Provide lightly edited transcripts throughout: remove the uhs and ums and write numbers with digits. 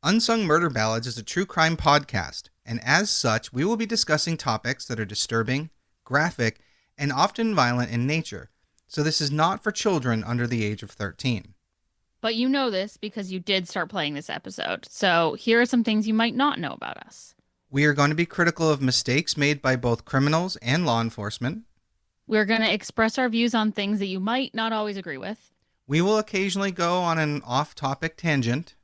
Unsung Murder Ballads is a true crime podcast, and as such, we will be discussing topics that are disturbing, graphic, and often violent in nature. So this is not for children under the age of 13. But you know this because you did start playing this episode. So here are some things you might not know about us. We are going to be critical of mistakes made by both criminals and law enforcement. We're going to express our views on things that you might not always agree with. We will occasionally go on an off-topic tangent.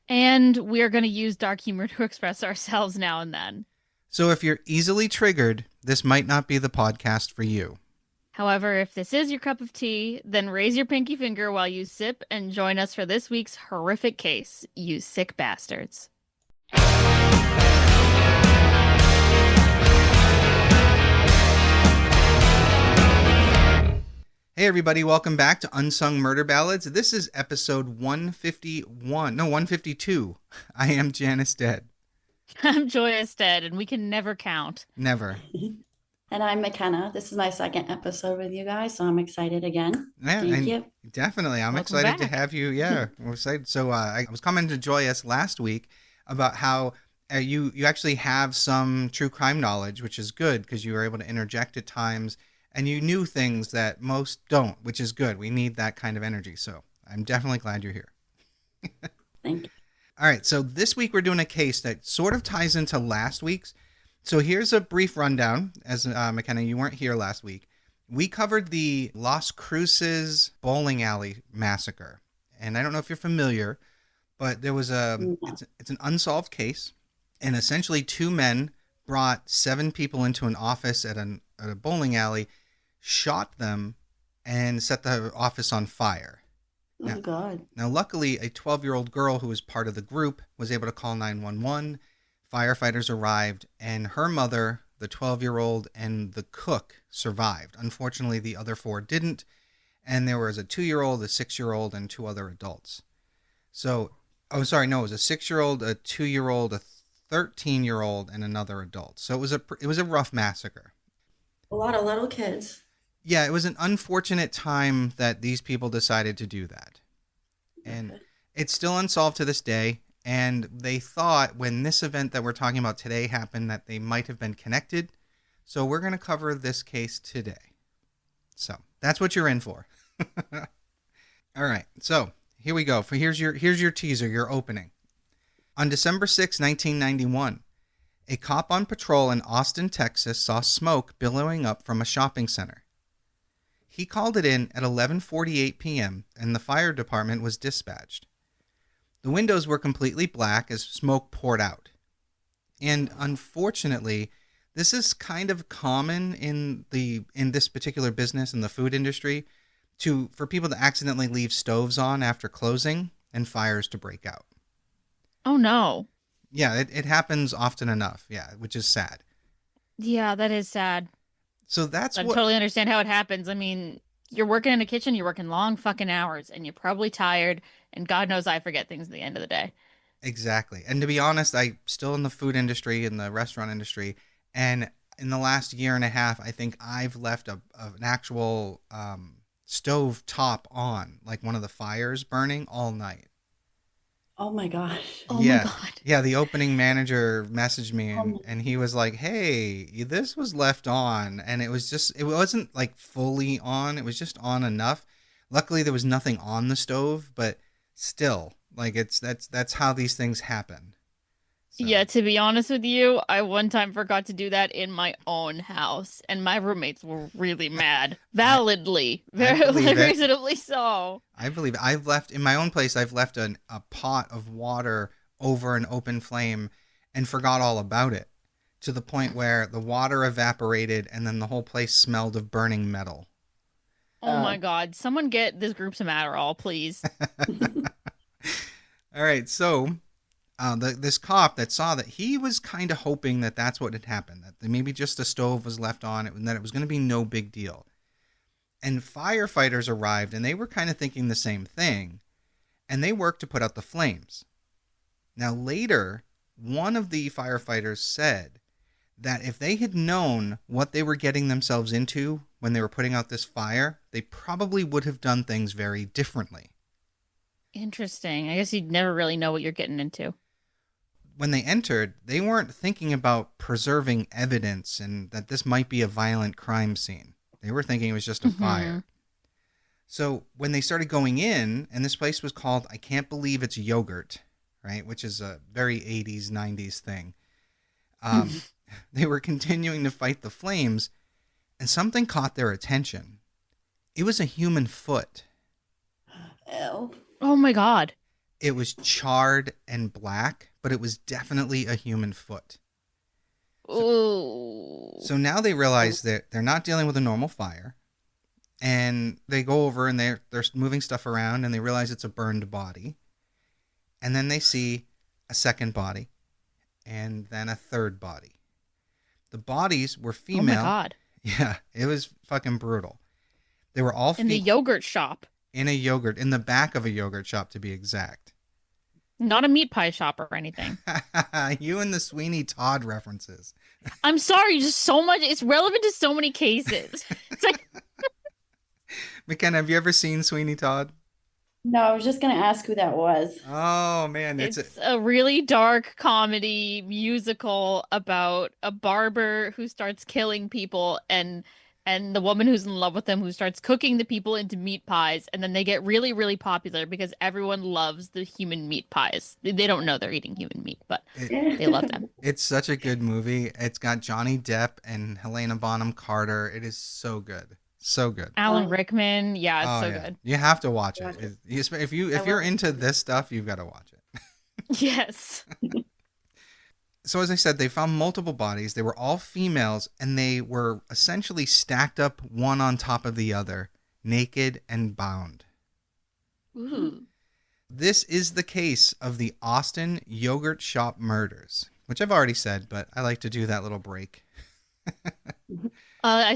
And we're going to use dark humor to express ourselves now and then. So if you're easily triggered, this might not be the podcast for you. However, if this is your cup of tea, then raise your pinky finger while you sip and join us for this week's horrific case, you sick bastards. Hey everybody, welcome back to Unsung Murder Ballads. This is episode 152. I am Janus dead. I'm Joyous and we can never count. Never. And I'm McKenna. This is my second episode with you guys, so I'm excited again. Yeah, Thank you. Definitely. I'm Welcome excited back. to have you. Yeah, we're excited. So I was commenting to Joyous last week about how you actually have some true crime knowledge, which is good because you were able to interject at times. And you knew things that most don't, which is good. We need that kind of energy. So I'm definitely glad you're here. Thank you. All right. So this week we're doing a case that sort of ties into last week's. So here's a brief rundown. As McKenna, you weren't here last week. We covered the Las Cruces bowling alley massacre. And I don't know if you're familiar, but there was it's an unsolved case. And essentially two men brought 7 people into an office at a bowling alley, shot them, and set the office on fire. Oh, God. Now, luckily, a 12-year-old girl who was part of the group was able to call 911. Firefighters arrived, and her mother, the 12-year-old, and the cook survived. Unfortunately, the other 4 didn't, and there was a 2-year-old, a 6-year-old, and 2 other adults. So, it was a 6-year-old, a 2-year-old, a 13-year-old, and another adult. So it was a rough massacre. A lot of little kids. Yeah, it was an unfortunate time that these people decided to do that. And Okay. it's still unsolved to this day. And they thought when this event that we're talking about today happened that they might have been connected. So we're going to cover this case today. So that's what you're in for. All right. So here we go. Here's your teaser, your opening. On December 6, 1991, a cop on patrol in Austin, Texas saw smoke billowing up from a shopping center. He called it in at 11:48 p.m. and the fire department was dispatched. The windows were completely black as smoke poured out. And unfortunately, this is kind of common in this particular business in the food industry for people to accidentally leave stoves on after closing and fires to break out. Oh, no. Yeah, it happens often enough. Yeah, which is sad. Yeah, that is sad. So I totally understand how it happens. I mean, you're working in a kitchen, you're working long fucking hours, and you're probably tired, and God knows I forget things at the end of the day. Exactly. And to be honest, I'm still in the food industry, in the restaurant industry, and in the last year and a half, I think I've left an actual stove top on, like one of the fires burning all night. Oh, my gosh. Oh Yeah. my God. Yeah, the opening manager messaged me and he was like, "Hey, this was left on." And it wasn't like fully on. It was just on enough. Luckily there was nothing on the stove, but still, like that's how these things happen. So, Yeah, to be honest with you, I one time forgot to do that in my own house, and my roommates were really mad. Validly. Very believe it. reasonably so. I believe it. I've left in my own place. I've left a pot of water over an open flame and forgot all about it to the point where the water evaporated and then the whole place smelled of burning metal. Oh my God. Someone get this group some Adderall, please. All right, so this cop that saw that, he was kind of hoping that that's what had happened, that maybe just a stove was left on it and that it was going to be no big deal. And firefighters arrived and they were kind of thinking the same thing, and they worked to put out the flames. Now later, one of the firefighters said that if they had known what they were getting themselves into when they were putting out this fire, they probably would have done things very differently. Interesting. I guess you'd never really know what you're getting into. when they entered, they weren't thinking about preserving evidence and that this might be a violent crime scene. They were thinking it was just a fire. So when they started going in, and this place was called, I Can't Believe It's Yogurt, right? Which is a very 80s, 90s thing. They were continuing to fight the flames, and something caught their attention. It was a human foot. Ew. Oh my God. It was charred and black, but it was definitely a human foot. So now they realize that they're not dealing with a normal fire. And they go over and they're moving stuff around, and they realize it's a burned body. And then they see a second body and then a third body. The bodies were female. Oh my God. Yeah, it was fucking brutal. They were all in the yogurt shop. In the back of a yogurt shop, to be exact. Not a meat pie shop or anything. You and the Sweeney Todd references. I'm sorry, just so much. It's relevant to so many cases. It's like, McKenna, have you ever seen Sweeney Todd? No, I was just going to ask who that was. Oh, man. it's a really dark comedy musical about a barber who starts killing people and the woman who's in love with him who starts cooking the people into meat pies, and then they get really, really popular because everyone loves the human meat pies. They don't know they're eating human meat, but they love them. It's such a good movie. It's got Johnny Depp and Helena Bonham Carter. It is so good. So good. Alan Rickman. Yeah, it's good. You have to watch it. If you're into this stuff, you've got to watch it. Yes. So as I said, they found multiple bodies. They were all females, and they were essentially stacked up one on top of the other, naked and bound. Ooh. This is the case of the Austin Yogurt Shop murders, which I've already said, but I like to do that little break. I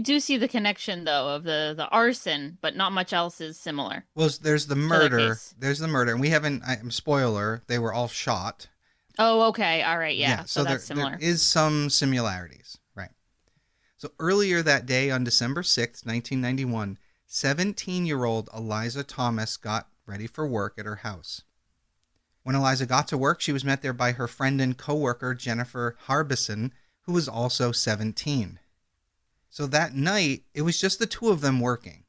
do see the connection though of the arson, but not much else is similar. Well, there's the murder. There's the murder, and we haven't. Spoiler: they were all shot. Oh, okay, all right, yeah. So that's similar. There is some similarities, right? So earlier that day, on December 6th, 1991, 17-year-old Eliza Thomas got ready for work at her house. When Eliza got to work, she was met there by her friend and coworker Jennifer Harbison, who was also 17. So that night, it was just the two of them working.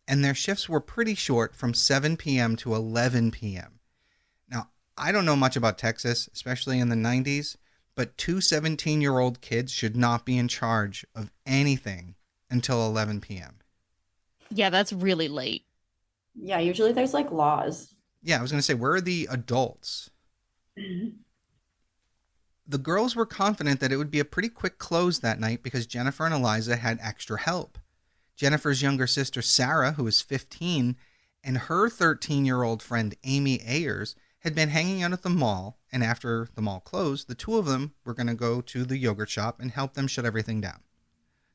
And their shifts were pretty short, from 7 p.m. to 11 p.m. Now, I don't know much about Texas, especially in the 90s, but two 17-year-old kids should not be in charge of anything until 11 p.m. Yeah, that's really late. Yeah, usually there's like laws. Yeah, I was going to say, where are the adults? The girls were confident that it would be a pretty quick close that night because Jennifer and Eliza had extra help. Jennifer's younger sister, Sarah, who was 15, and her 13-year-old friend, Amy Ayers, had been hanging out at the mall, and after the mall closed, the two of them were going to go to the yogurt shop and help them shut everything down.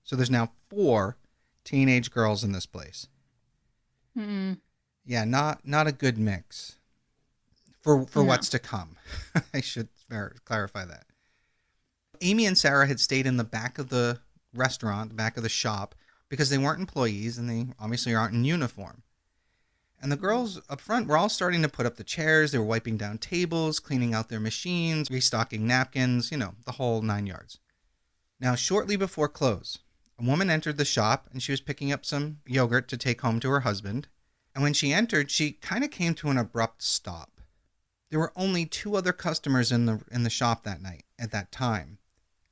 So there's now 4 teenage girls in this place. Yeah, not a good mix for what's to come. I should clarify that. Amy and Sarah had stayed in the back of the restaurant, the back of the shop, because they weren't employees and they obviously aren't in uniform. And the girls up front were all starting to put up the chairs. They were wiping down tables, cleaning out their machines, restocking napkins, the whole 9 yards. Now, shortly before close, a woman entered the shop and she was picking up some yogurt to take home to her husband. And when she entered, she kind of came to an abrupt stop. There were only 2 other customers in the shop that night at that time.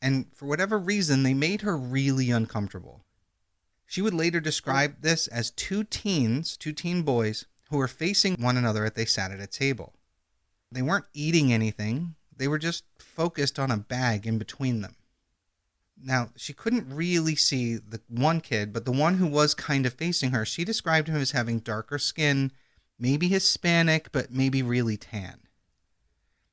And for whatever reason, they made her really uncomfortable. She would later describe this as 2 teen boys who were facing one another as they sat at a table. They weren't eating anything. They were just focused on a bag in between them. Now, she couldn't really see the one kid, but the one who was kind of facing her, she described him as having darker skin, maybe Hispanic, but maybe really tan.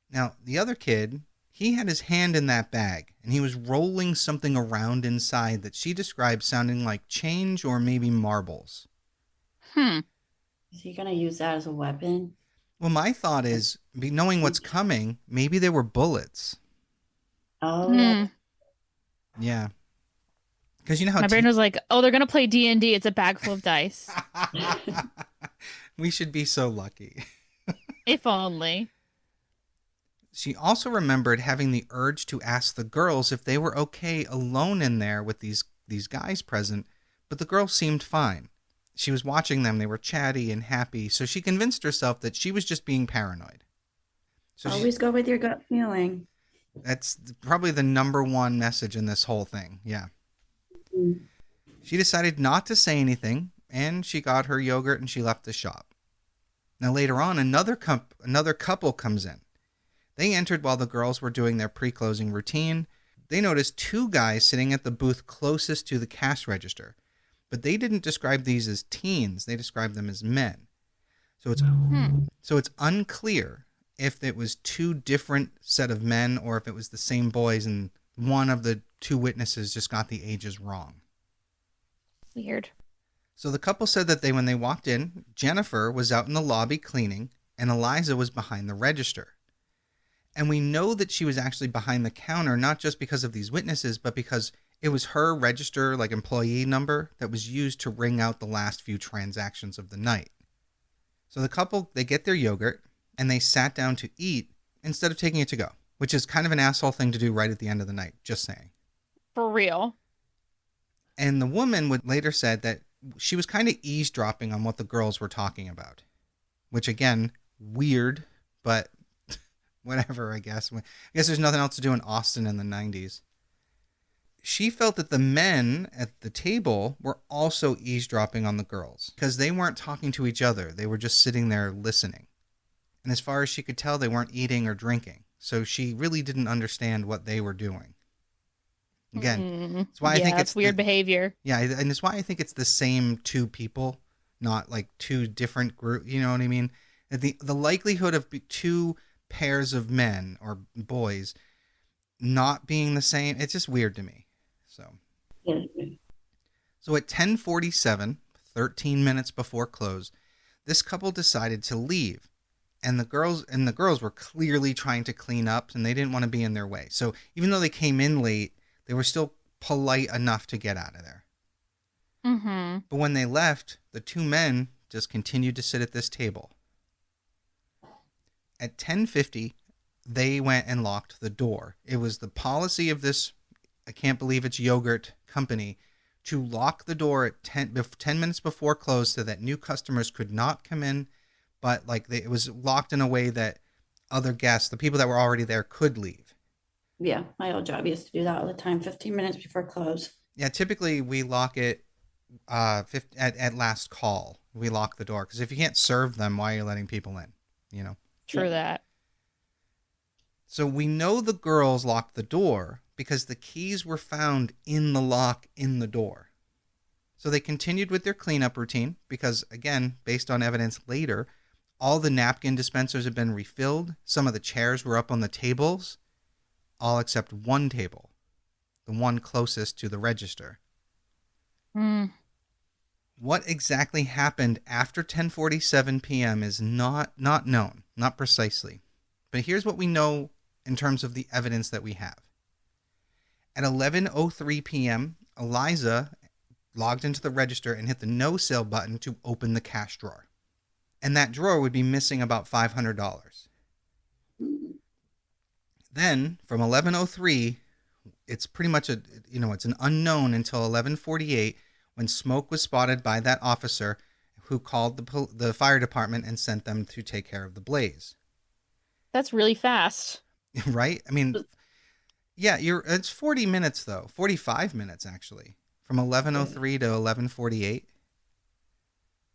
Now, the other kid, he had his hand in that bag, and he was rolling something around inside that she described sounding like change or maybe marbles. Is he going to use that as a weapon? Well, my thought is, knowing what's coming, maybe they were bullets. Oh, yeah. Because you know how my brain was like, oh, they're going to play D&D. It's a bag full of dice. We should be so lucky. If only. She also remembered having the urge to ask the girls if they were okay alone in there with these guys present, but the girls seemed fine. She was watching them, they were chatty and happy, so she convinced herself that she was just being paranoid. Always go with your gut feeling. That's probably the number one message in this whole thing. Yeah. Mm. She decided not to say anything, and she got her yogurt and she left the shop. Now later on, another couple comes in. They entered while the girls were doing their pre-closing routine. They noticed two guys sitting at the booth closest to the cash register, but they didn't describe these as teens. They described them as men. So it's unclear if it was two different set of men or if it was the same boys and one of the two witnesses just got the ages wrong. Weird. So the couple said that when they walked in, Jennifer was out in the lobby cleaning and Eliza was behind the register. And we know that she was actually behind the counter, not just because of these witnesses, but because it was her register, like employee number, that was used to ring out the last few transactions of the night. So the couple, they get their yogurt and they sat down to eat instead of taking it to go, which is kind of an asshole thing to do right at the end of the night, just saying. For real. And the woman would later said that she was kind of eavesdropping on what the girls were talking about, which again, weird, but whatever, I guess. I guess there's nothing else to do in Austin in the 90s. She felt that the men at the table were also eavesdropping on the girls because they weren't talking to each other. They were just sitting there listening. And as far as she could tell, they weren't eating or drinking. So she really didn't understand what they were doing. Again, that's why I think it's weird behavior. Yeah, and it's why I think it's the same two people, not like two different groups. You know what I mean? The likelihood of two pairs of men or boys not being the same, it's just weird to me. So at 10:47, 13 minutes before close, this couple decided to leave. And the girls were clearly trying to clean up and they didn't want to be in their way. So even though they came in late, they were still polite enough to get out of there. Mm-hmm. But when they left, the two men just continued to sit at this table. At 10:50, they went and locked the door. It was the policy of this, I can't believe it's yogurt company, to lock the door at 10 minutes before close so that new customers could not come in, but it was locked in a way that other guests, the people that were already there, could leave. Yeah, my old job used to do that all the time, 15 minutes before close. Yeah, typically we lock it at last call. We lock the door because if you can't serve them, why are you letting people in? You know. True that. So we know the girls locked the door because the keys were found in the lock in the door. So they continued with their cleanup routine because, again, based on evidence later, all the napkin dispensers had been refilled. Some of the chairs were up on the tables, all except one table, the one closest to the register. What exactly happened after 10:47 p.m. is not known, not precisely. But here's what we know in terms of the evidence that we have. At 11:03 p.m., Eliza logged into the register and hit the no sale button to open the cash drawer. And that drawer would be missing about $500. Then from 11:03, it's pretty much it's an unknown until 11:48 when smoke was spotted by that officer who called the fire department and sent them to take care of the blaze. That's really fast. Right? I mean, yeah, it's 40 minutes though. 45 minutes actually. From 11:03 to 11:48.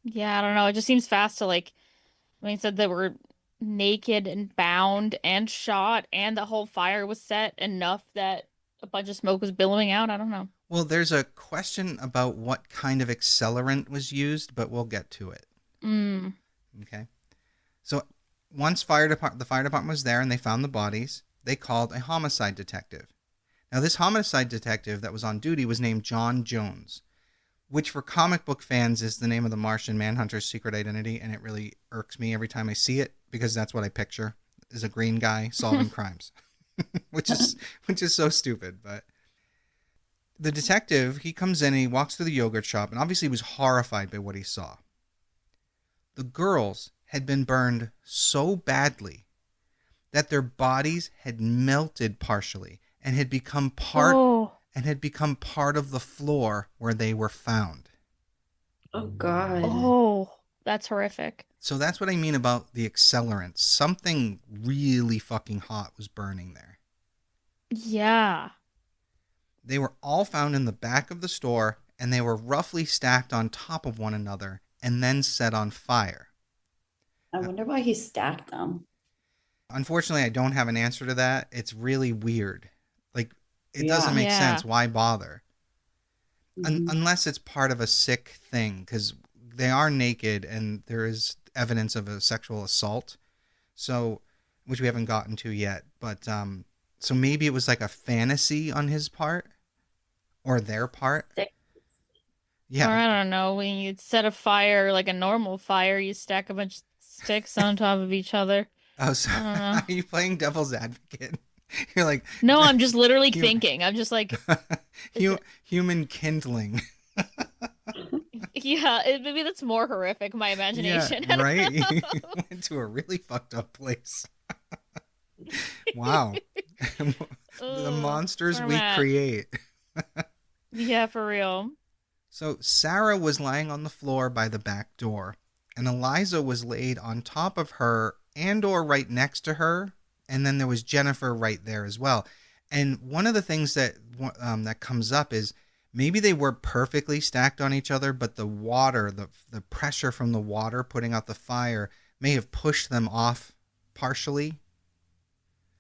Yeah, I don't know. It just seems fast to when you said they were naked and bound and shot and the whole fire was set enough that a bunch of smoke was billowing out. I don't know. Well, there's a question about what kind of accelerant was used, but we'll get to it. Okay. So once the fire department was there and they found the bodies, they called a homicide detective. Now, this homicide detective that was on duty was named John Jones, which for comic book fans is the name of the Martian Manhunter's secret identity, and it really irks me every time I see it because that's what I picture, is a green guy solving crimes, which is so stupid. But the detective, he comes in and he walks through the yogurt shop, and obviously he was horrified by what he saw. The girls had been burned so badly that their bodies had melted partially and had become part Oh, of the floor where they were found. Oh God. oh, that's horrific. So that's what I mean about the accelerant. Something really fucking hot was burning there. Yeah. They were all found in the back of the store, and they were roughly stacked on top of one another and then set on fire. I wonder why he stacked them. Unfortunately, I don't have an answer to that. It's really weird. Like, it doesn't Yeah. make Yeah. sense. Why bother? Mhm. Unless it's part of a sick thing, because they are naked and there is evidence of a sexual assault, so which we haven't gotten to yet. But so maybe it was like a fantasy on his part or their part. Sick. Or Yeah. I don't know, when you set a fire like a normal fire, you stack a bunch of sticks on top of each other. Oh, so I don't know. are you playing devil's advocate? You're like, No, I'm just literally You- thinking. I'm just like, is it- human kindling. yeah, maybe that's more horrific, my imagination. Yeah, I don't right? know. You went to a really fucked up place. Wow. The Ugh, monsters where we I'm at. create. Yeah, for real. So Sarah was lying on the floor by the back door, and Eliza was laid on top of her and or right next to her, and then there was Jennifer right there as well. And one of the things that that comes up is maybe they were perfectly stacked on each other, but the water, the pressure from the water putting out the fire may have pushed them off partially.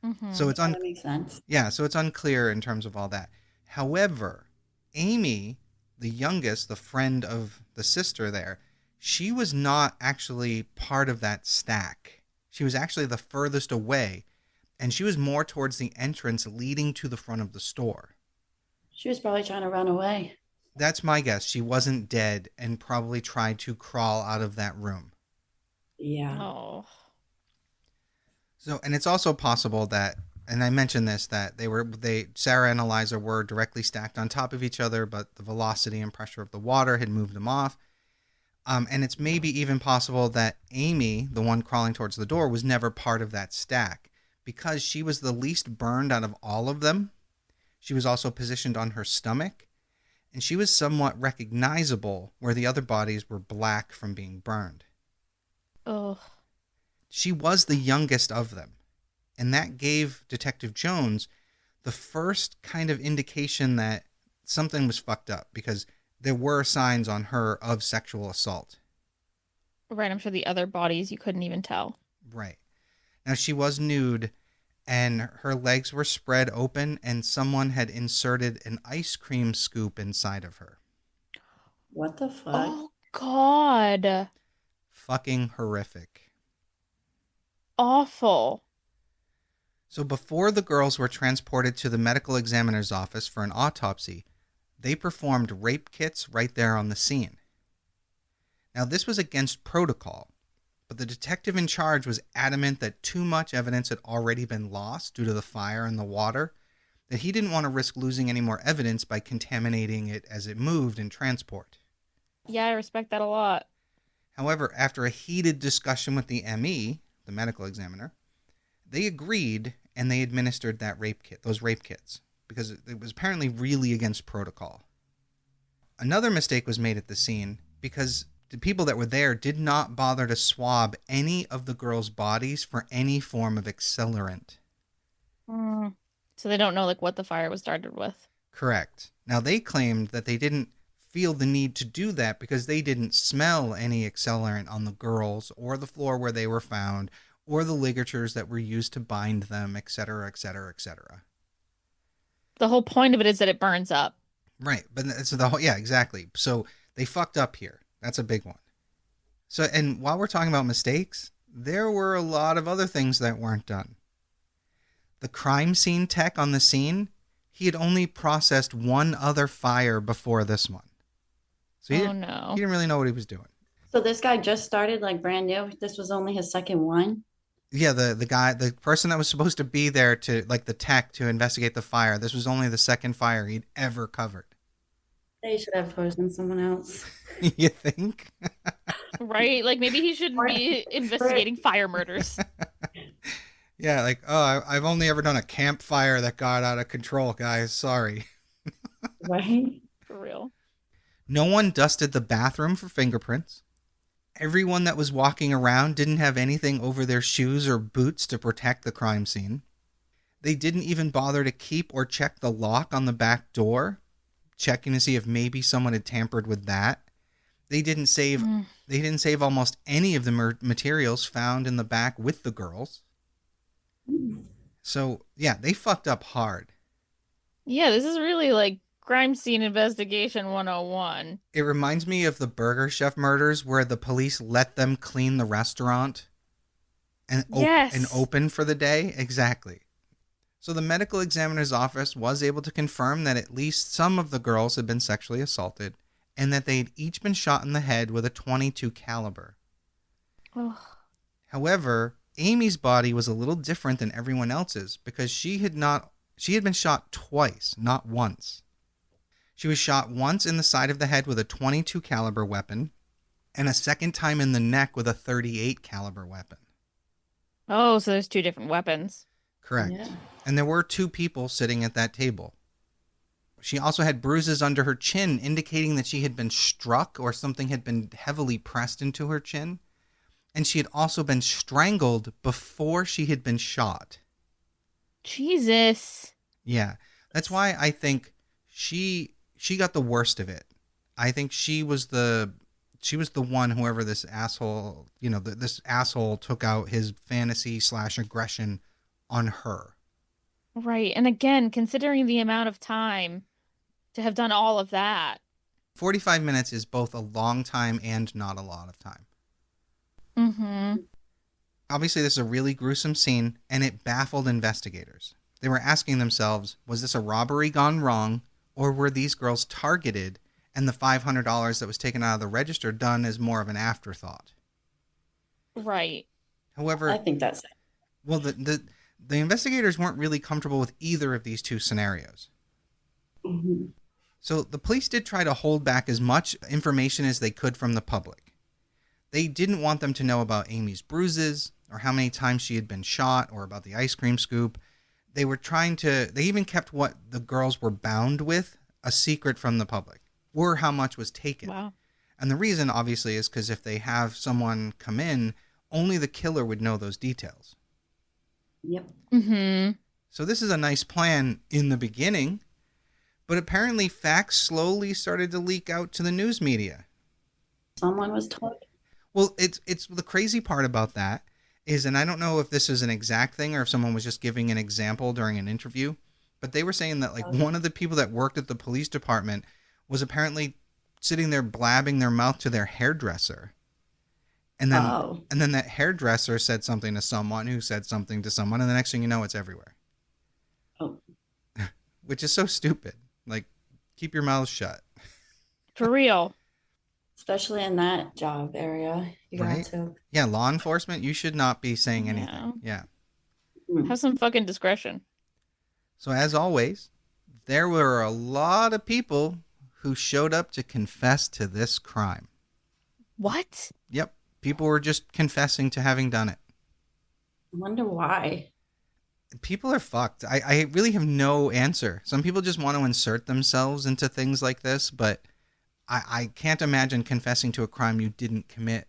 Mhm. So it's That makes sense. yeah, so it's unclear in terms of all that. However, Amy, the youngest, the friend of the sister there, she was not actually part of that stack. She was actually the furthest away, and she was more towards the entrance leading to the front of the store. She was probably trying to run away. That's my guess. She wasn't dead and probably tried to crawl out of that room. Yeah. Oh. So, and it's also possible that, and I mentioned this, that Sarah and Eliza were directly stacked on top of each other, but the velocity and pressure of the water had moved them off. And it's maybe even possible that Amy, the one crawling towards the door, was never part of that stack because she was the least burned out of all of them. She was also positioned on her stomach, and she was somewhat recognizable where the other bodies were black from being burned. Oh. She was the youngest of them, and that gave Detective Jones the first kind of indication that something was fucked up because there were signs on her of sexual assault. Right, I'm sure the other bodies you couldn't even tell. Right. Now, she was nude, and her legs were spread open, and someone had inserted an ice cream scoop inside of her. What the fuck? Oh, God. Fucking horrific. Awful. So before the girls were transported to the medical examiner's office for an autopsy, they performed rape kits right there on the scene. Now, this was against protocol, but the detective in charge was adamant that too much evidence had already been lost due to the fire and the water, that he didn't want to risk losing any more evidence by contaminating it as it moved in transport. Yeah, I respect that a lot. However, after a heated discussion with the ME, the medical examiner, they agreed and they administered those rape kits, because it was apparently really against protocol. Another mistake was made at the scene because the people that were there did not bother to swab any of the girls' bodies for any form of accelerant. So they don't know like what the fire was started with. Correct. Now, they claimed that they didn't feel the need to do that because they didn't smell any accelerant on the girls or the floor where they were found or the ligatures that were used to bind them, etc., etc., etc. The whole point of it is that it burns up. Right, but it's yeah, exactly. So they fucked up here. That's a big one. So, and while we're talking about mistakes, there were a lot of other things that weren't done. The crime scene tech on the scene, he had only processed one other fire before this one. So he No. didn't really know what he was doing. So this guy just started like brand new. This was only his second one. Yeah, the person that was supposed to be there to, like, the tech to investigate the fire, this was only the second fire he'd ever covered. They should have chosen someone else. You think? Right? Like maybe he shouldn't be investigating fire murders. Yeah, like, oh, I've only ever done a campfire that got out of control, guys. Sorry. Right? For real. No one dusted the bathroom for fingerprints. Everyone that was walking around didn't have anything over their shoes or boots to protect the crime scene. They didn't even bother to keep or check the lock on the back door, checking to see if maybe someone had tampered with that. They didn't save Mm. they didn't save almost any of the materials found in the back with the girls. So, yeah, they fucked up hard. Yeah, this is really like crime scene investigation 101. It reminds me of the Burger Chef murders where the police let them clean the restaurant and Yes. open for the day. Exactly. So the medical examiner's office was able to confirm that at least some of the girls had been sexually assaulted and that they'd each been shot in the head with a .22 caliber. Ugh. However, Amy's body was a little different than everyone else's because she had been shot twice, not once. She was shot once in the side of the head with a .22 caliber weapon and a second time in the neck with a .38 caliber weapon. Oh, so there's two different weapons. Correct. Yeah. And there were two people sitting at that table. She also had bruises under her chin, indicating that she had been struck or something had been heavily pressed into her chin. And she had also been strangled before she had been shot. Jesus. Yeah. That's why I think she got the worst of it. I think she was the one, whoever this asshole, this asshole took out his fantasy/aggression on her. Right. And again, considering the amount of time to have done all of that. 45 minutes is both a long time and not a lot of time. Mm-hmm. Obviously, this is a really gruesome scene, and it baffled investigators. They were asking themselves, was this a robbery gone wrong, or were these girls targeted and the $500 that was taken out of the register done as more of an afterthought? Right. However, I think that's it. well, the investigators weren't really comfortable with either of these two scenarios. Mm-hmm. So the police did try to hold back as much information as they could from the public. They didn't want them to know about Amy's bruises or how many times she had been shot or about the ice cream scoop. They even kept what the girls were bound with a secret from the public, or how much was taken. Wow. And the reason, obviously, is because if they have someone come in, only the killer would know those details. Yep. Mm-hmm. So this is a nice plan in the beginning, but apparently facts slowly started to leak out to the news media. Someone was told. Well, it's the crazy part about that is, and I don't know if this is an exact thing or if someone was just giving an example during an interview, but they were saying that one of the people that worked at the police department was apparently sitting there blabbing their mouth to their hairdresser. And then that hairdresser said something to someone who said something to someone, and the next thing you know, it's everywhere. Oh. Which is so stupid. Like, keep your mouth shut. For real. Especially in that job area. You Right? got to. Yeah, law enforcement, you should not be saying anything. Yeah. Have some fucking discretion. So as always, there were a lot of people who showed up to confess to this crime. What? Yep. People were just confessing to having done it. I wonder why. People are fucked. I really have no answer. Some people just want to insert themselves into things like this, but I can't imagine confessing to a crime you didn't commit,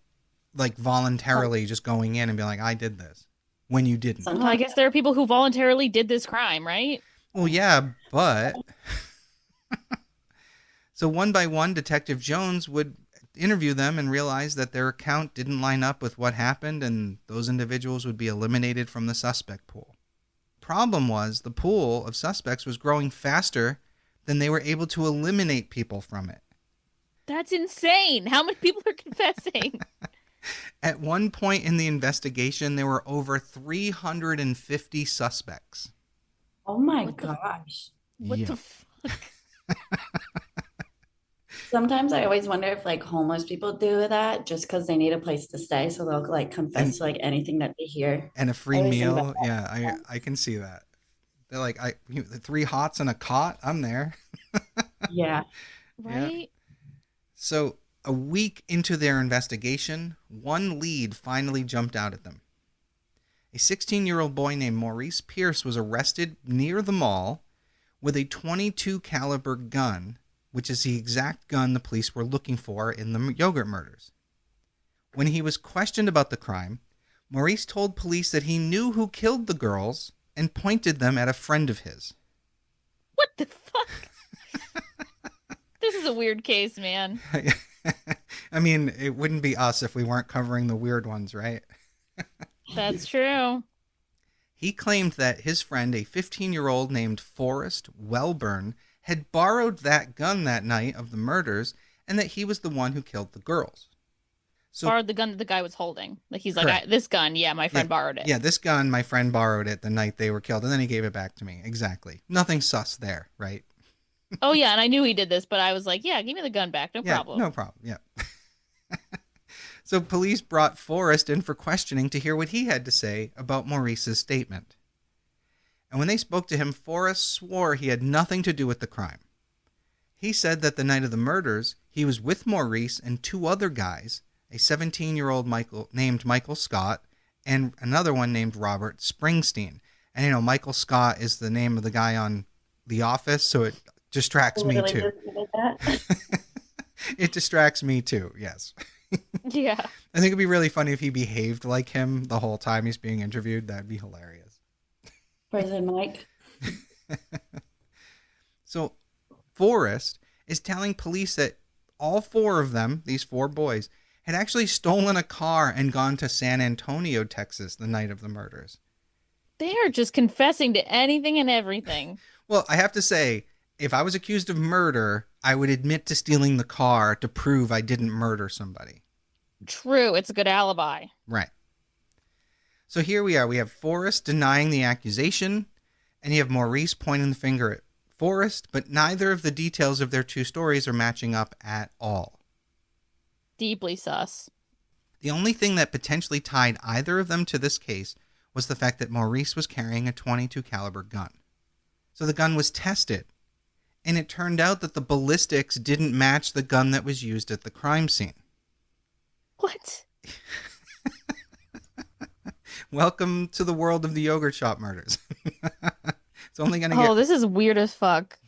like voluntarily just going in and being like, I did this, when you didn't. Well, I guess there are people who voluntarily did this crime, right? Well, yeah, but... So one by one, Detective Jones would interview them and realize that their account didn't line up with what happened, and those individuals would be eliminated from the suspect pool. Problem was, the pool of suspects was growing faster than they were able to eliminate people from it. That's insane. How many people are confessing? At one point in the investigation, there were over 350 suspects. Oh my gosh. What Yeah. the fuck? Sometimes I always wonder if like homeless people do that just because they need a place to stay. So they'll like confess to like anything that they hear. And a free I always think meal. about that. Yeah, I can see that. They're like, the 3 hots and a cot, I'm there. Yeah. Right? So a week into their investigation, one lead finally jumped out at them. a 16-year-old boy named Maurice Pierce was arrested near the mall with a .22 caliber gun, which is the exact gun the police were looking for in the yogurt murders. When he was questioned about the crime, Maurice told police that he knew who killed the girls and pointed them at a friend of his. What the fuck? This is a weird case, man. I mean, it wouldn't be us if we weren't covering the weird ones, right? That's true. He claimed that his friend, a 15-year-old named Forrest Welburn, had borrowed that gun that night of the murders and that he was the one who killed the girls. So, Borrowed the gun that the guy was holding. Like he's like, correct. this gun, yeah, my friend borrowed it. Yeah, this gun, my friend borrowed it the night they were killed, and then he gave it back to me. Exactly. Nothing sus there, right? Oh, yeah, and I knew he did this, but I was like, yeah, give me the gun back. No problem. No problem. Yeah. So police brought Forrest in for questioning to hear what he had to say about Maurice's statement. And when they spoke to him, Forrest swore he had nothing to do with the crime. He said that the night of the murders, he was with Maurice and two other guys, a 17-year-old named Michael Scott and another one named Robert Springsteen. And, you know, Michael Scott is the name of the guy on The Office, so it distracts me too. It distracts me too, yes. Yeah. I think it'd be really funny if he behaved like him the whole time he's being interviewed. That'd be hilarious. President Mike. So Forrest is telling police that all four of them, these four boys, had actually stolen a car and gone to San Antonio, Texas, the night of the murders. They are just confessing to anything and everything. Well, I have to say, if I was accused of murder, I would admit to stealing the car to prove I didn't murder somebody. True, it's a good alibi. Right. So here we are. We have Forrest denying the accusation, and you have Maurice pointing the finger at Forrest, but neither of the details of their two stories are matching up at all. Deeply sus. The only thing that potentially tied either of them to this case was the fact that Maurice was carrying a .22 caliber gun. So the gun was tested, and it turned out that the ballistics didn't match the gun that was used at the crime scene. What? Welcome to the world of the yogurt shop murders. It's only going to get... Oh, this is weird as fuck.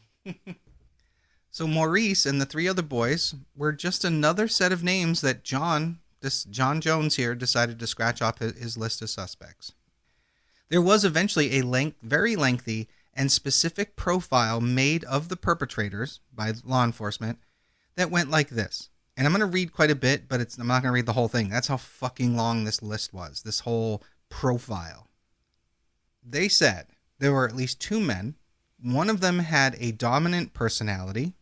So Maurice and the three other boys were just another set of names that John Jones here decided to scratch off his list of suspects. There was eventually a very lengthy and specific profile made of the perpetrators by law enforcement that went like this. And I'm going to read quite a bit, but I'm not going to read the whole thing. That's how fucking long this list was, this whole profile. They said there were at least two men. One of them had a dominant personality.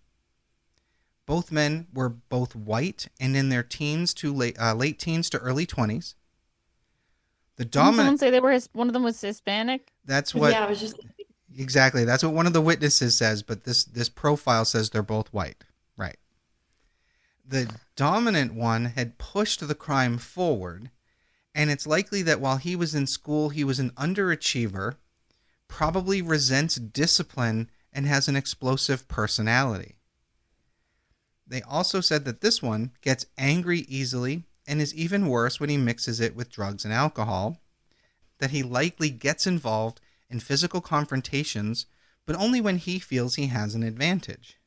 Both men were both white and in their teens to late teens to early 20s. The dominant. Didn't someone say they were one of them was Hispanic? That's what. Yeah, I was just. Exactly. That's what one of the witnesses says, but this profile says they're both white. Right. The dominant one had pushed the crime forward, and it's likely that while he was in school, he was an underachiever, probably resents discipline, and has an explosive personality. They also said that this one gets angry easily and is even worse when he mixes it with drugs and alcohol, that he likely gets involved in physical confrontations, but only when he feels he has an advantage.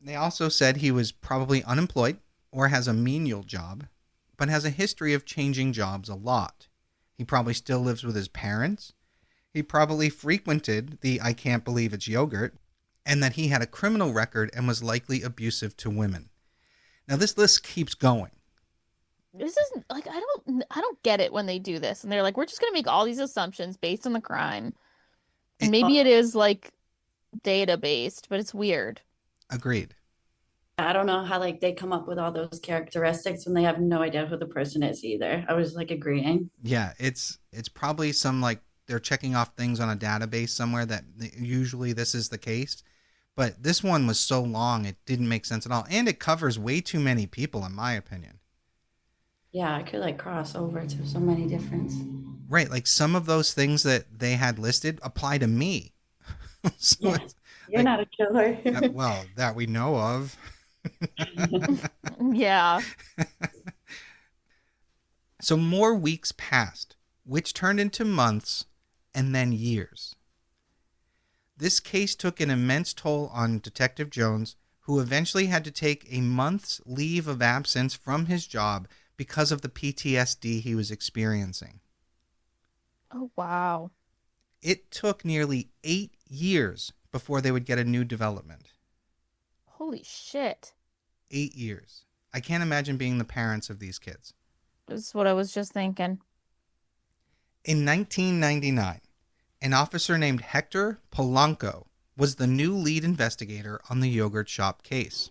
They also said he was probably unemployed or has a menial job, but has a history of changing jobs a lot. He probably still lives with his parents. He probably frequented the I can't believe it's yogurt, and that he had a criminal record and was likely abusive to women. Now this list keeps going. This isn't like I don't get it when they do this and they're like, we're just gonna make all these assumptions based on the crime. And maybe it is like data based, but it's weird. Agreed. I don't know how like they come up with all those characteristics when they have no idea who the person is either. I was like agreeing. Yeah, it's probably some like they're checking off things on a database somewhere that usually this is the case. But this one was so long, it didn't make sense at all. And it covers way too many people, in my opinion. Yeah, I could like cross over to so many different. Right, like some of those things that they had listed apply to me. So Yeah, you're not a killer. well, that we know of. Yeah. So more weeks passed which turned into months and then years. This case took an immense toll on Detective Jones, who eventually had to take a month's leave of absence from his job because of the PTSD he was experiencing. Oh, wow. It took nearly 8 years before they would get a new development. Holy shit. 8 years. I can't imagine being the parents of these kids. That's what I was just thinking. In 1999, an officer named Hector Polanco was the new lead investigator on the yogurt shop case.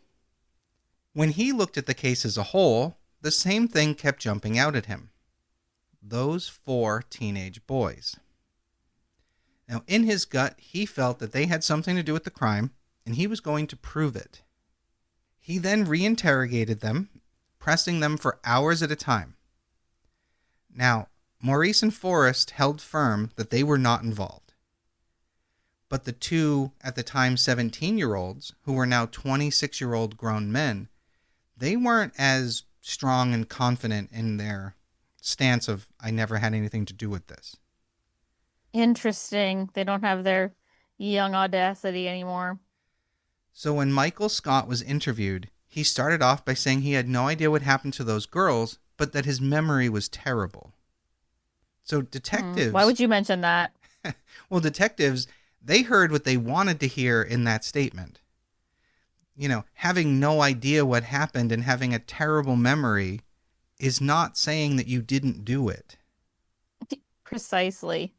When he looked at the case as a whole, the same thing kept jumping out at him. Those 4 teenage boys. Now, in his gut, he felt that they had something to do with the crime, and he was going to prove it. He then reinterrogated them, pressing them for hours at a time. Now, Maurice and Forrest held firm that they were not involved. But the 2, at the time, 17-year-olds, who were now 26-year-old grown men, they weren't as strong and confident in their stance of, I never had anything to do with this. Interesting. They don't have their young audacity anymore. So when Michael Scott was interviewed, he started off by saying he had no idea what happened to those girls, but that his memory was terrible. So detectives... Why would you mention that? Well, detectives, they heard what they wanted to hear in that statement. You know, having no idea what happened and having a terrible memory is not saying that you didn't do it. Precisely.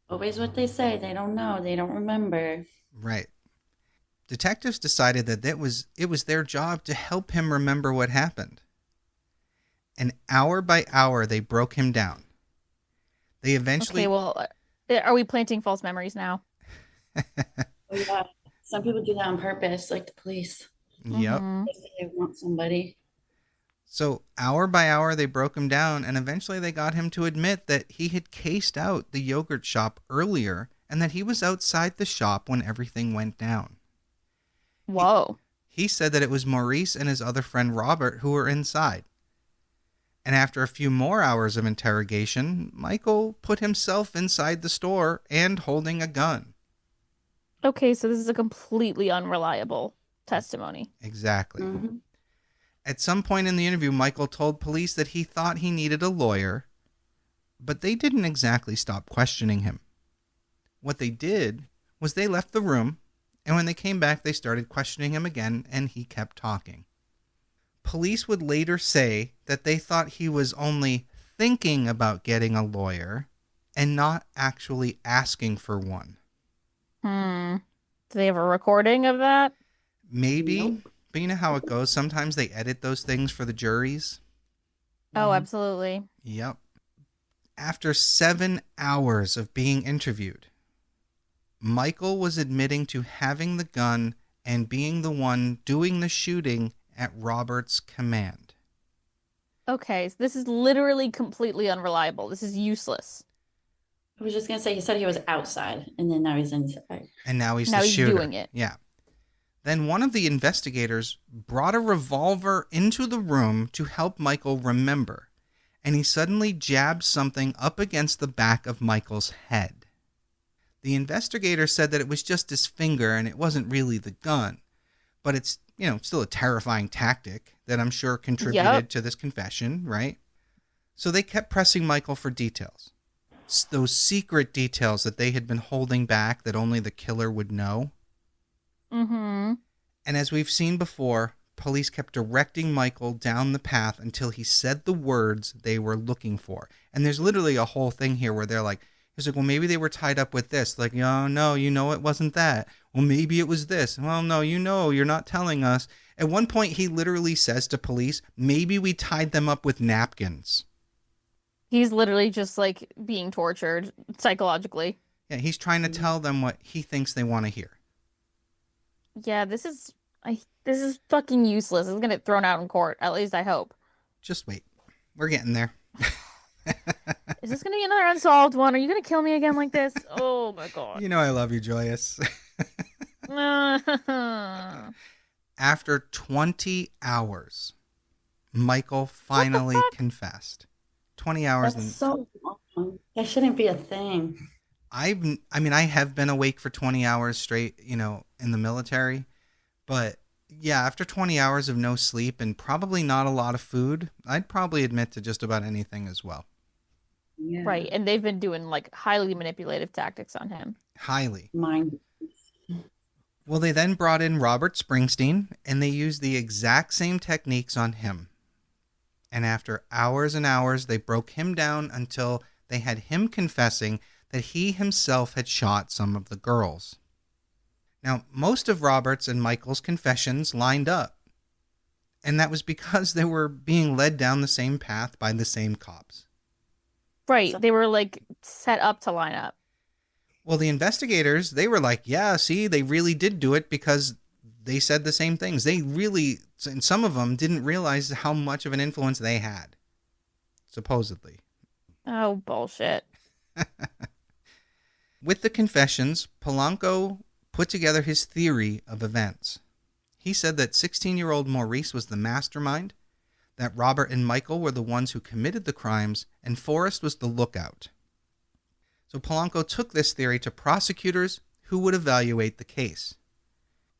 Always what they say. They don't know. They don't remember. Right. Detectives decided that it was their job to help him remember what happened. And hour by hour, they broke him down. They eventually... Okay, well, are we planting false memories now? Oh, yeah. Some people do that on purpose, like the police. Yep. Mhm. They want somebody. So hour by hour, they broke him down, and eventually they got him to admit that he had cased out the yogurt shop earlier and that he was outside the shop when everything went down. Whoa. He said that it was Maurice and his other friend Robert who were inside. And after a few more hours of interrogation, Michael put himself inside the store and holding a gun. Okay, so this is a completely unreliable testimony. Exactly. Mm-hmm. At some point in the interview, Michael told police that he thought he needed a lawyer, but they didn't exactly stop questioning him. What they did was they left the room, and when they came back, they started questioning him again, and he kept talking. Police would later say that they thought he was only thinking about getting a lawyer and not actually asking for one. Do they have a recording of that? Maybe, Nope. but you know how it goes. Sometimes they edit those things for the juries. Oh, absolutely. Yep. After 7 hours of being interviewed, Michael was admitting to having the gun and being the one doing the shooting at Robert's command. Okay, so this is literally completely unreliable. This is useless. I was just going to say, he said he was outside, and then now he's inside. And now he's Now the he's shooter. doing it. Yeah. Then one of the investigators brought a revolver into the room to help Michael remember, and he suddenly jabbed something up against the back of Michael's head. The investigator said that it was just his finger and it wasn't really the gun, but it's, still a terrifying tactic that I'm sure contributed to this confession, right? So they kept pressing Michael for details. Those secret details that they had been holding back that only the killer would know. Mm-hmm. And as we've seen before, police kept directing Michael down the path until he said the words they were looking for. And there's literally a whole thing here where they're like, he's like, well, maybe they were tied up with this. Like, oh, no, it wasn't that. Well, maybe it was this. Well, no, you're not telling us. At one point, he literally says to police, maybe we tied them up with napkins. He's literally just like being tortured psychologically. Yeah, he's trying to tell them what he thinks they want to hear. Yeah, this is fucking useless. It's gonna get thrown out in court. At least I hope. Just wait. We're getting there. Is this gonna be another unsolved one? Are you gonna kill me again like this? Oh my god. You know I love you, Joyous. After 20 hours, Michael finally confessed. 20 hours. That's so long. That shouldn't be a thing. I have been awake for 20 hours straight, in the military, but yeah, after 20 hours of no sleep and probably not a lot of food, I'd probably admit to just about anything as well. Yeah. Right. And they've been doing like highly manipulative tactics on him. Highly. Mind. Well, they then brought in Robert Springsteen and they used the exact same techniques on him. And after hours and hours, they broke him down until they had him confessing that he himself had shot some of the girls. Now, most of Robert's and Michael's confessions lined up, and that was because they were being led down the same path by the same cops. Right. So, They were like set up to line up. Well, the investigators, they were like, yeah, see, they really did do it because they said the same things. They really, and some of them didn't realize how much of an influence they had, supposedly. Oh, bullshit. With the confessions, Polanco put together his theory of events. He said that 16-year-old Maurice was the mastermind, that Robert and Michael were the ones who committed the crimes, and Forrest was the lookout. So Polanco took this theory to prosecutors who would evaluate the case.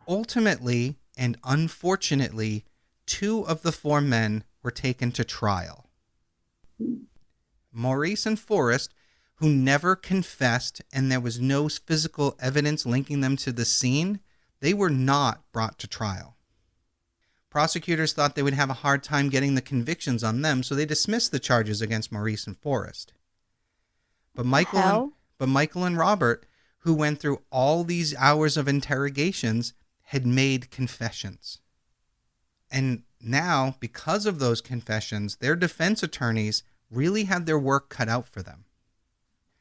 Ultimately, and unfortunately, 2 of the 4 men were taken to trial. Maurice and Forrest, who never confessed and there was no physical evidence linking them to the scene, they were not brought to trial. Prosecutors thought they would have a hard time getting the convictions on them, so they dismissed the charges against Maurice and Forrest. But Michael and Robert, who went through all these hours of interrogations, had made confessions. And now, because of those confessions, their defense attorneys really had their work cut out for them.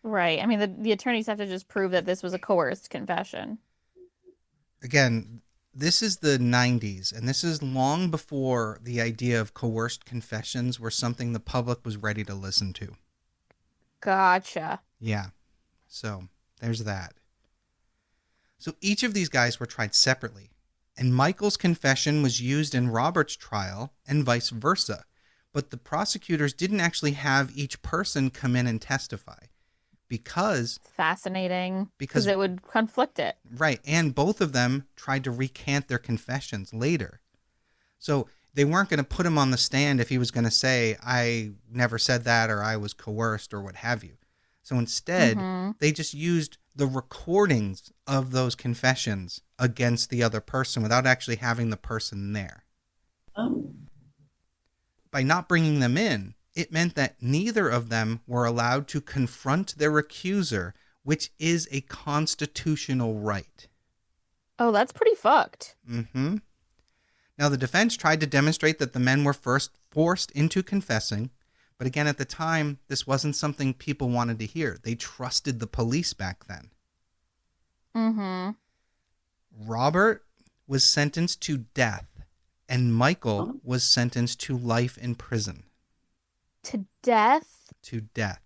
Right. I mean, the attorneys have to just prove that this was a coerced confession. Again, this is the 90s, and this is long before the idea of coerced confessions were something the public was ready to listen to. Gotcha. Yeah. So, there's that. So each of these guys were tried separately, and Michael's confession was used in Robert's trial and vice versa, but the prosecutors didn't actually have each person come in and testify because Fascinating. Because it would conflict it. Right, and both of them tried to recant their confessions later. So they weren't going to put him on the stand if he was going to say, I never said that, or I was coerced, or what have you. So instead, they just used the recordings of those confessions against the other person without actually having the person there. Oh. By not bringing them in, it meant that neither of them were allowed to confront their accuser, which is a constitutional right. Oh, that's pretty fucked. Mm-hmm. Now, the defense tried to demonstrate that the men were first forced into confessing, but again, at the time, this wasn't something people wanted to hear. They trusted the police back then. Mm-hmm. Robert was sentenced to death, and Michael was sentenced to life in prison. To death? To death.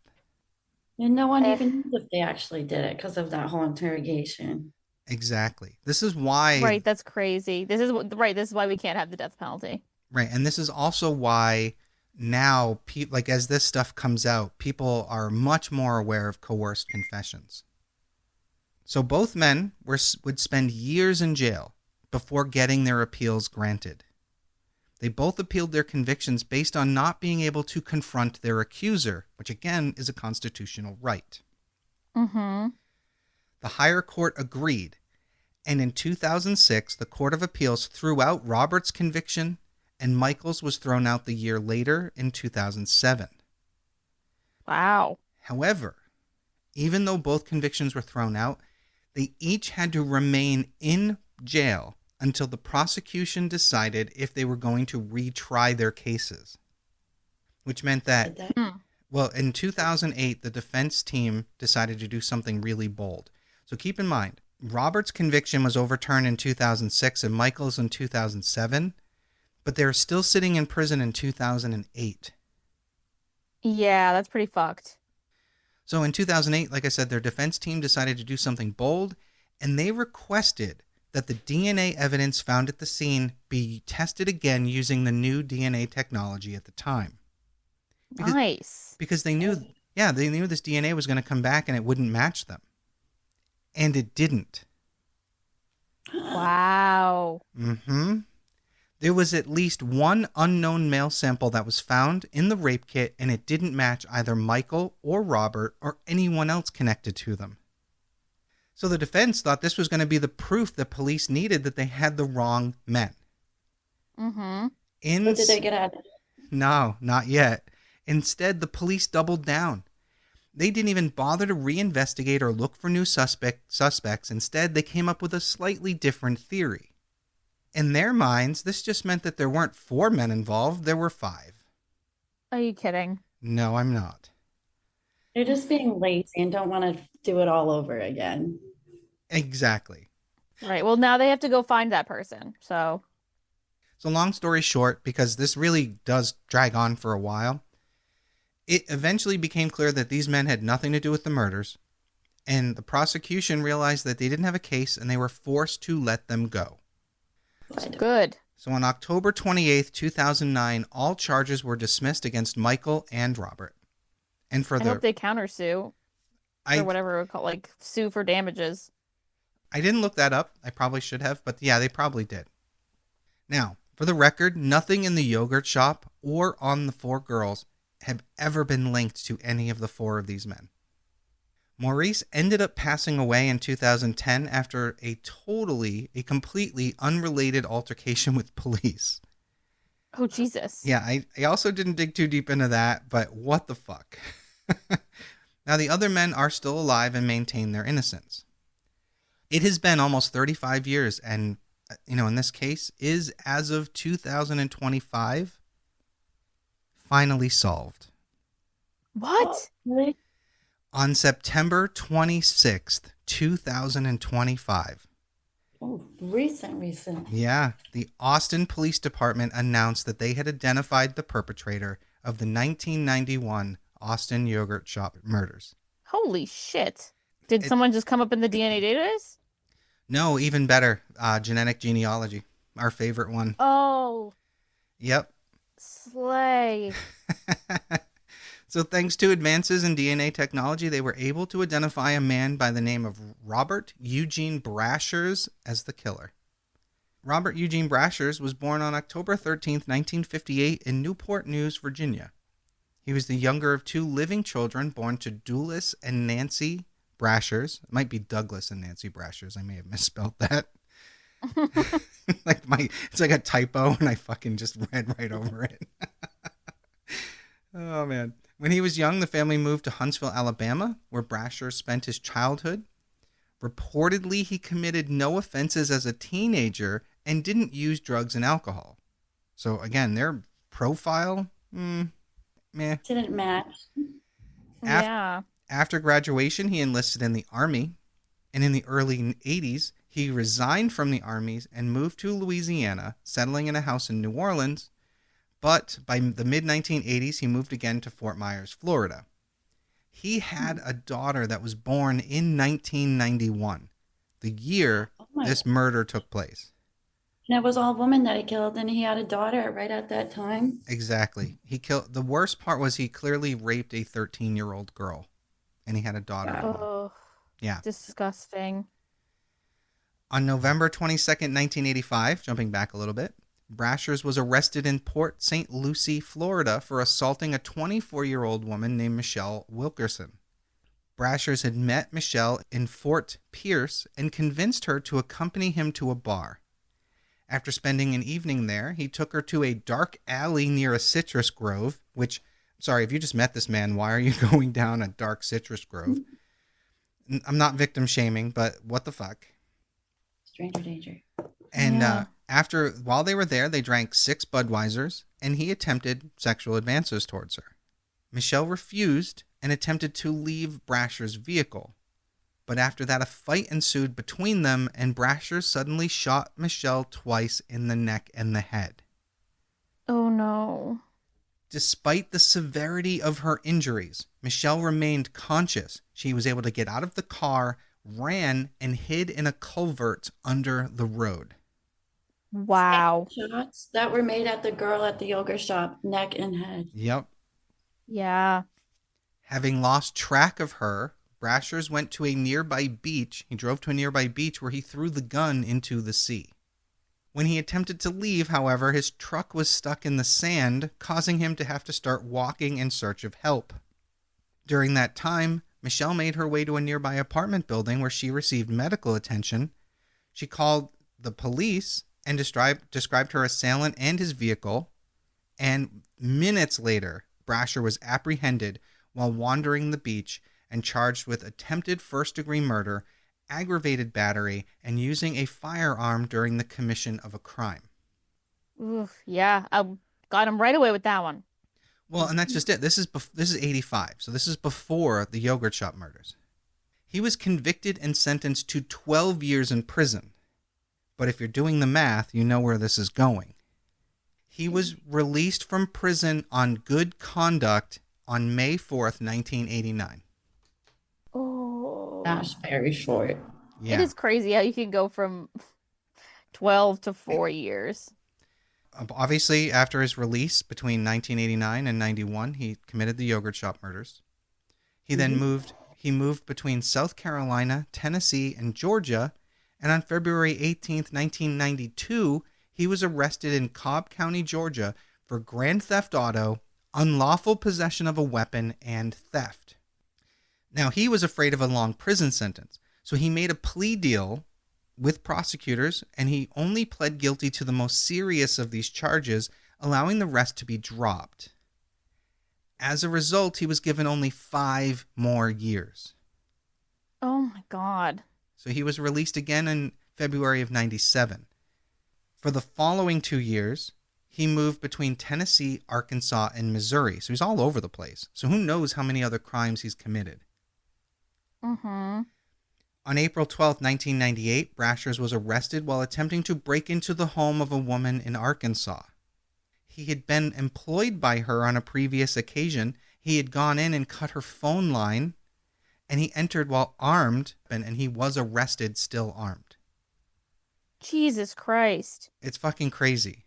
And no one even knows if they actually did it because of that whole interrogation. Exactly. This is why... Right, that's crazy. This is why we can't have the death penalty. Right, and this is also why now, as this stuff comes out, people are much more aware of coerced confessions. So both men would spend years in jail before getting their appeals granted. They both appealed their convictions based on not being able to confront their accuser, which again is a constitutional right. Mm-hmm. The higher court agreed, and in 2006, the Court of Appeals threw out Robert's conviction, and Michael's was thrown out the year later in 2007. Wow. However, even though both convictions were thrown out, they each had to remain in jail until the prosecution decided if they were going to retry their cases. Which meant that, well, in 2008, the defense team decided to do something really bold. So keep in mind, Robert's conviction was overturned in 2006 and Michael's in 2007, but they're still sitting in prison in 2008. Yeah, that's pretty fucked. So in 2008, like I said, their defense team decided to do something bold, and they requested that the DNA evidence found at the scene be tested again using the new DNA technology at the time. Because they knew Yeah, they knew this DNA was going to come back and it wouldn't match them. And it didn't. Wow. Mm-hmm. There was at least one unknown male sample that was found in the rape kit, and it didn't match either Michael or Robert or anyone else connected to them. So the defense thought this was going to be the proof that police needed that they had the wrong men. Mm-hmm. But did they get out? No, not yet. Instead, the police doubled down. They didn't even bother to reinvestigate or look for new suspects. Instead, they came up with a slightly different theory. In their minds, this just meant that there weren't 4 men involved, there were 5. Are you kidding? No, I'm not. They're just being lazy and don't want to do it all over again. Exactly. Right. Well, now they have to go find that person. So long story short, because this really does drag on for a while, it eventually became clear that these men had nothing to do with the murders, and the prosecution realized that they didn't have a case and they were forced to let them go. good. So on October 28th, 2009, all charges were dismissed against Michael and Robert. And for I hope they countersue or whatever it called, like sue for damages. I didn't look that up. I probably should have, but yeah, they probably did. Now, for the record, nothing in the yogurt shop or on the 4 girls have ever been linked to any of the 4 of these men. Maurice ended up passing away in 2010 after a completely unrelated altercation with police. Oh, Jesus. Yeah, I also didn't dig too deep into that, but what the fuck? Now, the other men are still alive and maintain their innocence. It has been almost 35 years, and, in this case, is, as of 2025, finally solved. What? Really? On September 26th, 2025. Oh, recent. Yeah, the Austin Police Department announced that they had identified the perpetrator of the 1991 Austin Yogurt Shop murders. Holy shit. Did someone just come up in the DNA database? No, even better. Genetic genealogy, our favorite one. Oh. Yep. Slay. So thanks to advances in DNA technology, they were able to identify a man by the name of Robert Eugene Brashers as the killer. Robert Eugene Brashers was born on October 13th, 1958 in Newport News, Virginia. He was the younger of 2 living children born to Douglas and Nancy Brashers. It might be Douglas and Nancy Brashers. I may have misspelled that. It's like a typo and I fucking just read right over it. Oh, man. When he was young, the family moved to Huntsville, Alabama, where Brasher spent his childhood. Reportedly, he committed no offenses as a teenager and didn't use drugs and alcohol. So, again, their profile, meh. Didn't match. Yeah. After graduation, he enlisted in the Army, and in the early 80s, he resigned from the Army and moved to Louisiana, settling in a house in New Orleans. But by the mid-1980s, he moved again to Fort Myers, Florida. He had a daughter that was born in 1991, the year this murder took place. And it was all women that he killed, and he had a daughter right at that time. Exactly. The worst part was he clearly raped a 13-year-old girl, and he had a daughter. Oh, yeah. Disgusting. On November 22nd, 1985, jumping back a little bit, Brashers was arrested in Port St. Lucie, Florida, for assaulting a 24-year-old woman named Michelle Wilkerson. Brashers had met Michelle in Fort Pierce and convinced her to accompany him to a bar. After spending an evening there, he took her to a dark alley near a citrus grove, which, sorry, if you just met this man, why are you going down a dark citrus grove? I'm not victim shaming, but what the fuck? Stranger danger. And while they were there, they drank 6 Budweisers, and he attempted sexual advances towards her. Michelle refused and attempted to leave Brasher's vehicle. But after that, a fight ensued between them, and Brasher suddenly shot Michelle twice in the neck and the head. Oh, no. Despite the severity of her injuries, Michelle remained conscious. She was able to get out of the car, ran, and hid in a culvert under the road. Wow. Shots that were made at the girl at the yogurt shop, neck and head. Yep. Yeah. Having lost track of her, Brashers went to a nearby beach. He drove to a nearby beach where he threw the gun into the sea. When he attempted to leave, however, his truck was stuck in the sand, causing him to have to start walking in search of help. During that time, Michelle made her way to a nearby apartment building where she received medical attention. She called the police and described her assailant and his vehicle. And minutes later, Brasher was apprehended while wandering the beach and charged with attempted first-degree murder, aggravated battery, and using a firearm during the commission of a crime. Oof, yeah, I got him right away with that one. Well, and that's just it. This is 85, so this is before the yogurt shop murders. He was convicted and sentenced to 12 years in prison. But if you're doing the math, you know where this is going. He was released from prison on good conduct on May 4th, 1989. Oh, That's very short. Yeah. It is crazy how you can go from 12 to 4 years. Obviously, after his release between 1989 and 91, he committed the yogurt shop murders. He then moved between South Carolina, Tennessee, and Georgia, and on February 18th, 1992, he was arrested in Cobb County, Georgia for grand theft auto, unlawful possession of a weapon, and theft. Now, he was afraid of a long prison sentence, so he made a plea deal with prosecutors, and he only pled guilty to the most serious of these charges, allowing the rest to be dropped. As a result, he was given only 5 more years. Oh my God. So he was released again in February of 97. For the following 2 years, he moved between Tennessee, Arkansas, and Missouri. So he's all over the place. So who knows how many other crimes he's committed. Mm-hmm. On April 12, 1998, Brashers was arrested while attempting to break into the home of a woman in Arkansas. He had been employed by her on a previous occasion. He had gone in and cut her phone line, and he entered while armed, and he was arrested still armed. Jesus Christ. It's fucking crazy.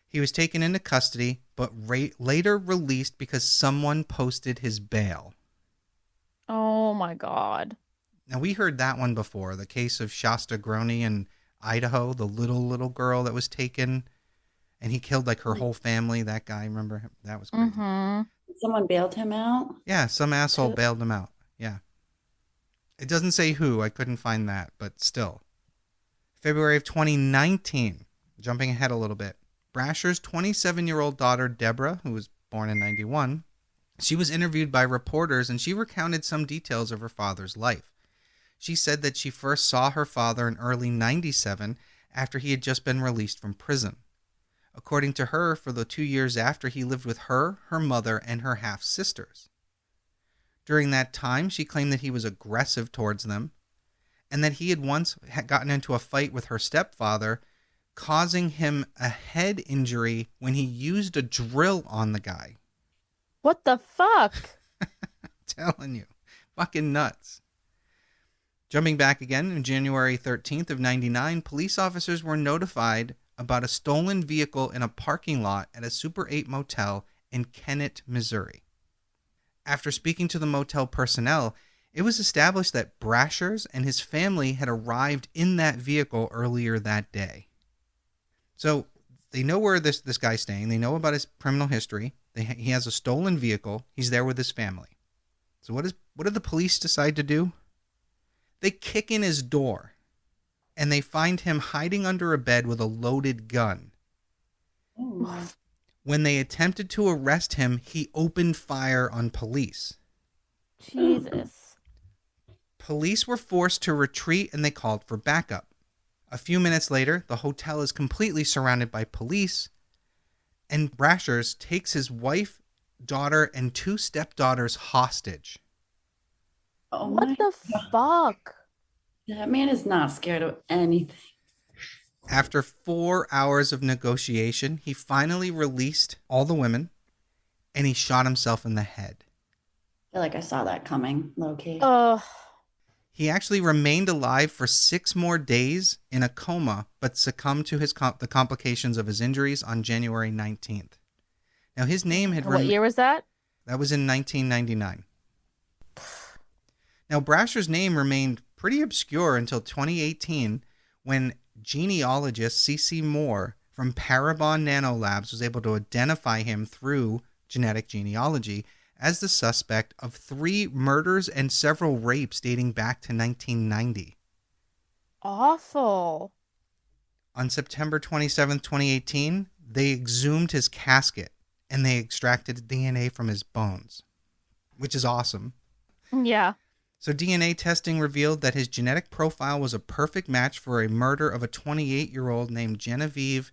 He was taken into custody, but later released because someone posted his bail. Oh my God. Now, we heard that one before, the case of Shasta Groney in Idaho, the little girl that was taken, and he killed like her whole family. That guy, remember him? That was crazy. Mm-hmm. Someone bailed him out? Yeah, some asshole bailed him out. Yeah. It doesn't say who. I couldn't find that, but still. February of 2019, jumping ahead a little bit, Brasher's 27-year-old daughter, Deborah, who was born in 91, she was interviewed by reporters, and she recounted some details of her father's life. She said that she first saw her father in early 97 after he had just been released from prison. According to her, for the 2 years after, he lived with her mother, and her half-sisters. During that time, she claimed that he was aggressive towards them, and that he had once gotten into a fight with her stepfather, causing him a head injury when he used a drill on the guy. What the fuck? Telling you. Fucking nuts. Jumping back again, on January 13th of 99, police officers were notified about a stolen vehicle in a parking lot at a Super 8 motel in Kennett, Missouri. After speaking to the motel personnel, it was established that Brashers and his family had arrived in that vehicle earlier that day. So they know where this guy's staying. They know about his criminal history. He has a stolen vehicle. He's there with his family. So what did the police decide to do? They kick in his door, and they find him hiding under a bed with a loaded gun. Oh. When they attempted to arrest him, he opened fire on police. Jesus. Police were forced to retreat, and they called for backup. A few minutes later, the hotel is completely surrounded by police, and Brashers takes his wife, daughter, and 2 stepdaughters hostage. Oh What my the God. fuck? That man is not scared of anything. After 4 hours of negotiation, he finally released all the women, and he shot himself in the head. I feel like I saw that coming, low-key. Ugh. He actually remained alive for 6 more days in a coma, but succumbed to the complications of his injuries on January 19th. Now, his name had... What year was that? That was in 1999. Now, Brasher's name remained pretty obscure until 2018 when genealogist C.C. Moore from Parabon Nanolabs was able to identify him through genetic genealogy as the suspect of 3 murders and several rapes dating back to 1990. Awful. On September 27th, 2018, they exhumed his casket and they extracted DNA from his bones, which is awesome. Yeah. So DNA testing revealed that his genetic profile was a perfect match for a murder of a 28-year-old named Genevieve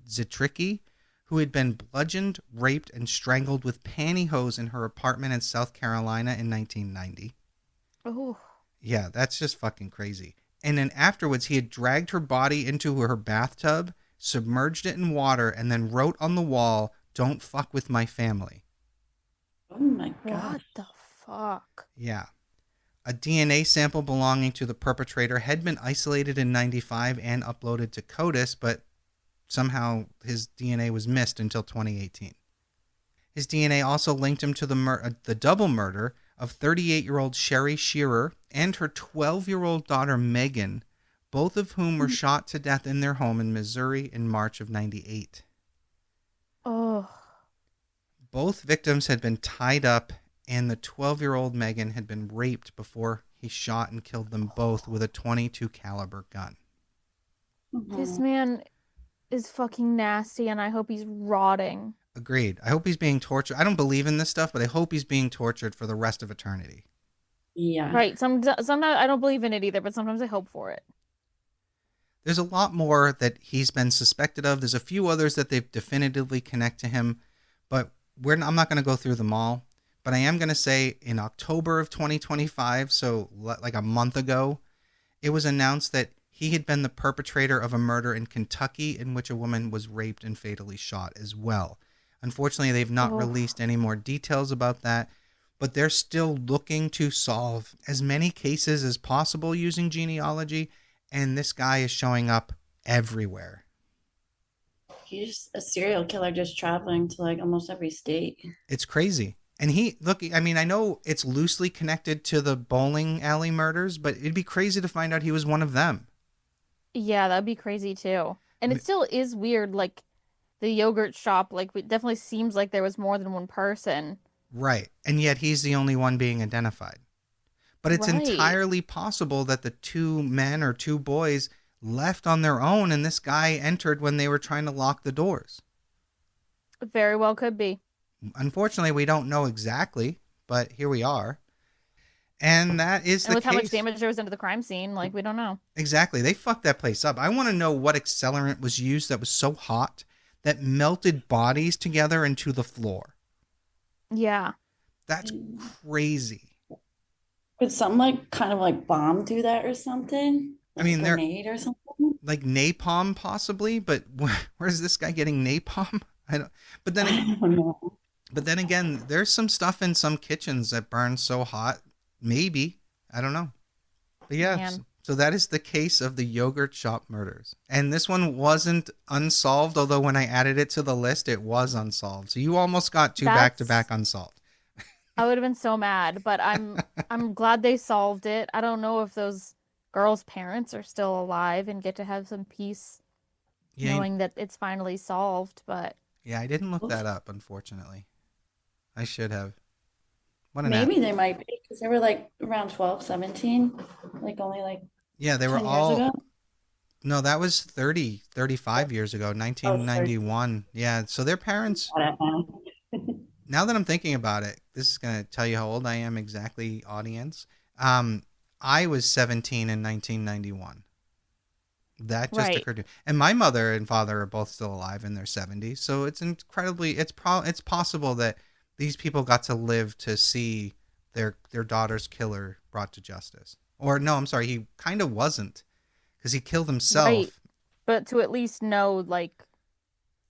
Zitricki, who had been bludgeoned, raped, and strangled with pantyhose in her apartment in South Carolina in 1990. Oh. Yeah, that's just fucking crazy. And then afterwards, he had dragged her body into her bathtub, submerged it in water, and then wrote on the wall, "Don't fuck with my family." Oh my What god. the fuck? Yeah. A DNA sample belonging to the perpetrator had been isolated in 95 and uploaded to CODIS, but somehow his DNA was missed until 2018. His DNA also linked him to the double murder of 38-year-old Sherry Shearer and her 12-year-old daughter Megan, both of whom were shot to death in their home in Missouri in March of 98. Oh. Both victims had been tied up, and the 12-year-old Megan had been raped before he shot and killed them both with a .22 caliber gun. This man is fucking nasty, and I hope he's rotting. Agreed. I hope he's being tortured. I don't believe in this stuff, but I hope he's being tortured for the rest of eternity. Yeah. Right. Sometimes I don't believe in it either, but sometimes I hope for it. There's a lot more that he's been suspected of. There's a few others that they've definitively connect to him, but I'm not going to go through them all. But I am going to say in October of 2025, so like a month ago, it was announced that he had been the perpetrator of a murder in Kentucky in which a woman was raped and fatally shot as well. Unfortunately, they've not released any more details about that, but they're still looking to solve as many cases as possible using genealogy, and this guy is showing up everywhere. He's a serial killer just traveling to like almost every state. It's crazy. And I know it's loosely connected to the bowling alley murders, but it'd be crazy to find out he was one of them. Yeah, that'd be crazy too. And it still is weird, like the yogurt shop, like it definitely seems like there was more than one person. Right. And yet he's the only one being identified. But it's entirely possible that the 2 men or 2 boys left on their own and this guy entered when they were trying to lock the doors. Very well could be. Unfortunately, we don't know exactly, but here we are. And that is the case. And with how much damage there was into the crime scene, like, we don't know. Exactly. They fucked that place up. I want to know what accelerant was used that was so hot that melted bodies together into the floor. Yeah. That's crazy. Could some like kind of like bomb do that or something? Like I mean, they're grenade or something? like napalm possibly, but where's this guy getting napalm? I don't. But then, I don't know. but then again, there's some stuff in some kitchens that burns so hot. Maybe, I don't know. But yeah, Man. so that is the case of the yogurt shop murders, and this one wasn't unsolved. Although when I added it to the list, it was unsolved. So you almost got 2 back-to-back unsolved. I would have been so mad, but I'm glad they solved it. I don't know if those girls' parents are still alive and get to have some peace knowing that it's finally solved, but yeah, I didn't look that up, unfortunately. I should have. Maybe they might be because they were like around 12, 17, like only like yeah, they were 10 years all ago. No, that was 35 years ago, 1991. Yeah, so their parents, now that I'm thinking about it, this is going to tell you how old I am exactly, audience. I was 17 in 1991. That just occurred to me. And my mother and father are both still alive in their 70s. So it's it's possible that these people got to live to see their daughter's killer brought to justice. Or no, I'm sorry, he kind of wasn't because he killed himself. Right. But to at least know, like,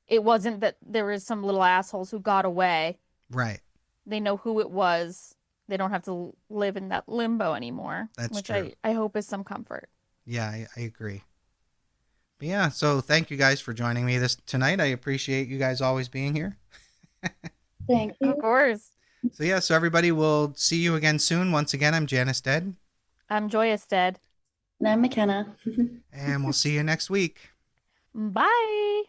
it wasn't that there was some little assholes who got away. Right. They know who it was. They don't have to live in that limbo anymore. That's which true. I hope is some comfort. Yeah, I agree. But yeah, so thank you guys for joining me tonight. I appreciate you guys always being here. Thank you. Of course. So yeah, so everybody, will see you again soon. Once again, I'm Janus Dead, I'm Joyous Dead. And I'm McKenna. and we'll see you next week. Bye.